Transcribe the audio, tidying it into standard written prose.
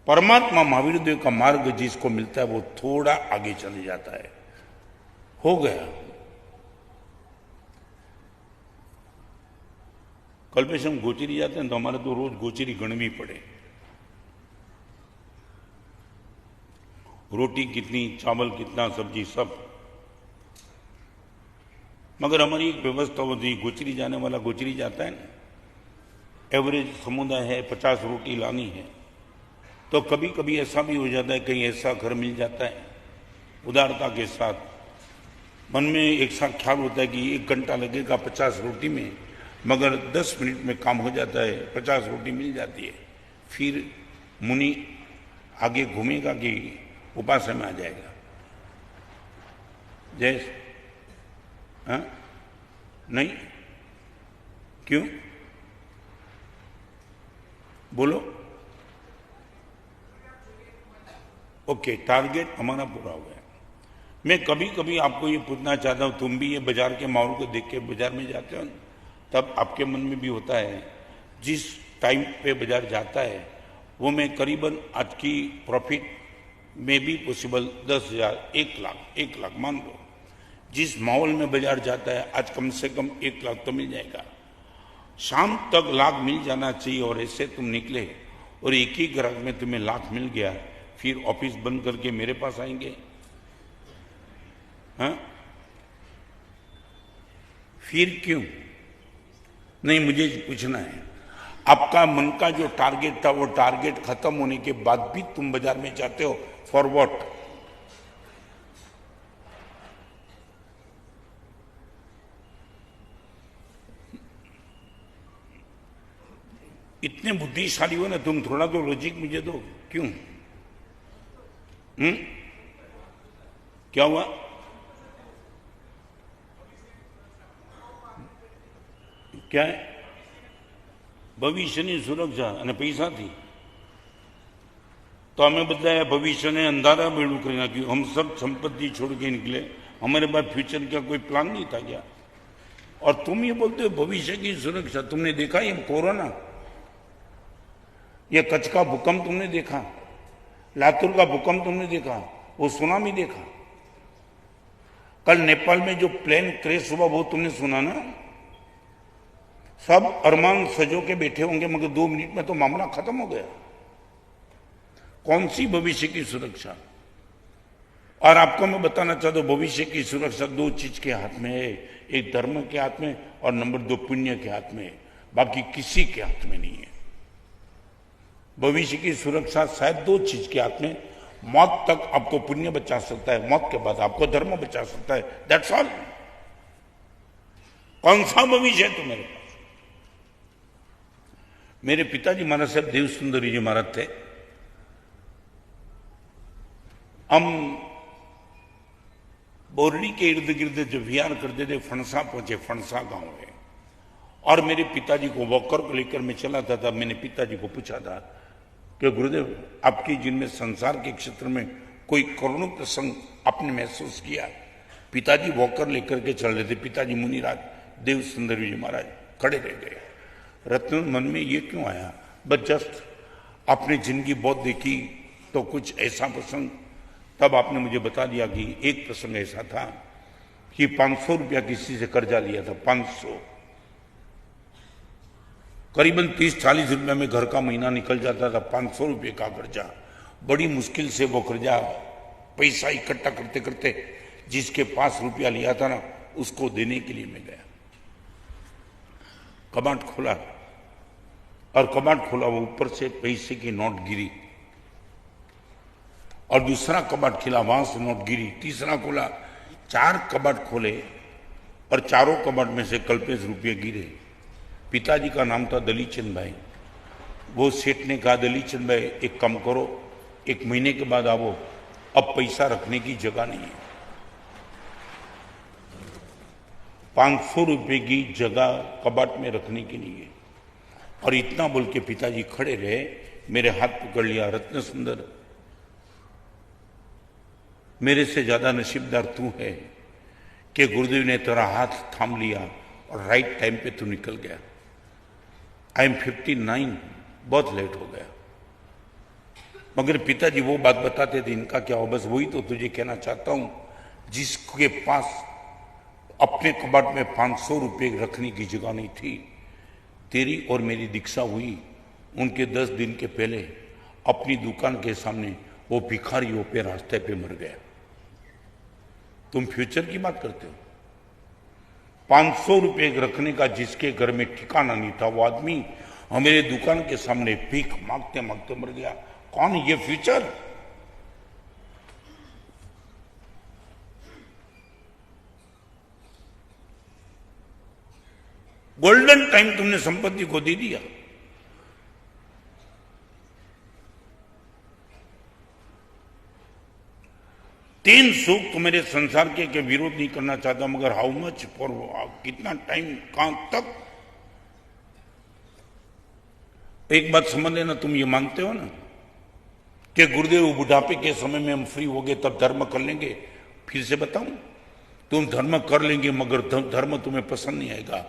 परमात्मा महावीर देव का मार्ग जिसको मिलता है वो थोड़ा आगे चले जाता है। हो गया। कल पे हम गोचरी जाते हैं तो हमारे तो रोज गोचरी गणवी पड़े, रोटी कितनी, चावल कितना, सब्जी सब। मगर हमारी एक व्यवस्था होती है, गोचरी जाने वाला गोचरी जाता है ना, एवरेज समुदाय है 50 रोटी लानी है। तो कभी कभी ऐसा भी हो जाता है, कहीं ऐसा घर मिल जाता है उदारता के साथ, मन में एक साथ ख्याल होता है कि 1 घंटा लगेगा 50 रोटी में, मगर 10 मिनट में काम हो जाता है, 50 रोटी मिल जाती है। फिर मुनि आगे घूमेगा कि उपासना में आ जाएगा। जय हाँ? नहीं, क्यों बोलो? ओके, टारगेट हमारा पूरा हो गया। मैं कभी कभी आपको ये पूछना चाहता हूं, तुम भी ये बाजार के माहौल को देख के बाजार में जाते हो, तब आपके मन में भी होता है, जिस टाइम पे बाजार जाता है वो मैं करीबन आज की प्रॉफिट में भी पॉसिबल 10,000, 1 लाख मान लो, जिस माहौल में बाजार जाता है आज कम से कम 1 लाख तो मिल जाएगा। शाम तक लाख मिल जाना चाहिए, और ऐसे तुम निकले और एक ही ग्राहक में तुम्हें लाख मिल गया, फिर ऑफिस बंद करके मेरे पास आएंगे? हाँ, फिर क्यों? नहीं, मुझे पूछना है, आपका मन का जो टारगेट था वो टारगेट खत्म होने के बाद भी तुम बाजार में जाते हो, फॉर व्हाट? इतने बुद्धिशाली हो ना तुम, थोड़ा तो लॉजिक मुझे दो। क्यों? क्या हुआ? क्या है? ભવિષ્યની સુરક્ષા અને પૈસાથી तो हमें बताया भविष्य ने अंधारा बेड़ू कर नाख्યું। हम सब संपत्ति छोड़ के निकले, हमारे पास फ्यूचर का कोई प्लान नहीं था क्या? और तुम ये बोलते हो भविष्य की सुरक्षा। तुमने देखा ये कोरोना, ये कच्छ का भूकंप तुमने देखा, लातूर का भूकंप तुमने देखा, वो सुनामी देखा, कल नेपाल में जो प्लेन क्रैश हुआ वो तुमने सुना ना? सब अरमान सजो के बैठे होंगे, मगर 2 मिनट में तो मामला खत्म हो गया। कौन सी भविष्य की सुरक्षा? और आपको मैं बताना चाहता हूं, भविष्य की सुरक्षा 2 चीज के हाथ में है, एक धर्म के हाथ में और नंबर 2 पुण्य के हाथ में है, बाकी किसी के हाथ में नहीं है। भविष्य की सुरक्षा शायद 2 चीज के हाथ में, मौत तक आपको पुण्य बचा सकता है, मौत के बाद आपको धर्म बचा सकता है, दैट्स ऑल। कौन सा भविष्य है तुम्हारे पास? मेरे पिताजी महाराज साहब देव सुंदरी जी महाराज थे। हम बोरडी के इर्द गिर्द जब विहार करते थे, फणसा पहुंचे, फणसा गांव है, और मेरे पिताजी को वॉकर को लेकर मैं चला था। मैंने पिताजी को पूछा था कि गुरुदेव, आपकी जिनमें संसार के क्षेत्र में कोई करुण प्रसंग आपने महसूस किया? पिताजी वॉकर लेकर के चल रहे थे, पिताजी मुनिराज देव सुंदरी जी महाराज खड़े रह गए। रत्न मन में ये क्यों आया? बस जस्ट आपने जिंदगी बहुत देखी तो कुछ ऐसा प्रसंग, तब आपने मुझे बता दिया कि एक प्रसंग ऐसा था कि 500 रुपया किसी से कर्जा लिया था, 500, करीबन 30-40 रुपया में घर का महीना निकल जाता था। 500 रुपये का कर्जा, बड़ी मुश्किल से वो कर्जा पैसा इकट्ठा करते करते जिसके पास रुपया लिया था ना, उसको देने के लिए मैं गया। कबाड़ खोला, और कबाड़ खोला, वो ऊपर से पैसे की नोट गिरी, और दूसरा कबाड़ खिला, वहां से नोट गिरी, तीसरा खोला, 4 कबाड़ खोले, और चारों कबाड़ में से कल्पेश रुपये गिरे। पिताजी का नाम था दलीचंद भाई। वो सेठ ने कहा, दलीचंद भाई एक काम करो, 1 महीने के बाद आओ, अब पैसा रखने की जगह नहीं है। 500 रुपये की जगह कबाट में रखने के लिए। और इतना बोल के पिताजी खड़े रहे, मेरे हाथ पकड़ लिया, रत्न सुंदर, मेरे से ज्यादा नसीबदार तू है कि गुरुदेव ने तेरा हाथ थाम लिया और राइट टाइम पे तू निकल गया। आई एम 59, बहुत लेट हो गया। मगर पिताजी वो बात बताते थे, इनका क्या हो, बस वही तो तुझे कहना चाहता हूं, जिसके पास अपने कबाट में 500 रुपए रखने की जगह नहीं थी, तेरी और मेरी दीक्षा हुई, उनके 10 दिन के पहले अपनी दुकान के सामने वो भिखारियों पे रास्ते पे मर गया। तुम फ्यूचर की बात करते हो। 500 रुपए रखने का जिसके घर में ठिकाना नहीं था, वो आदमी हमारे दुकान के सामने भीख मांगते मांगते मर गया। कौन ये फ्यूचर? गोल्डन टाइम तुमने संपत्ति को दे दिया। तीन सुख तुम्हारे संसार के विरोध नहीं करना चाहता, मगर हाउ मच फॉर, कितना टाइम, कहां तक? एक बात समझ लेना, तुम ये मांगते हो ना कि गुरुदेव बुढ़ापे के समय में हम फ्री हो गए तब धर्म कर लेंगे। फिर से बताऊं, तुम धर्म कर लेंगे मगर धर्म तुम्हें पसंद नहीं आएगा।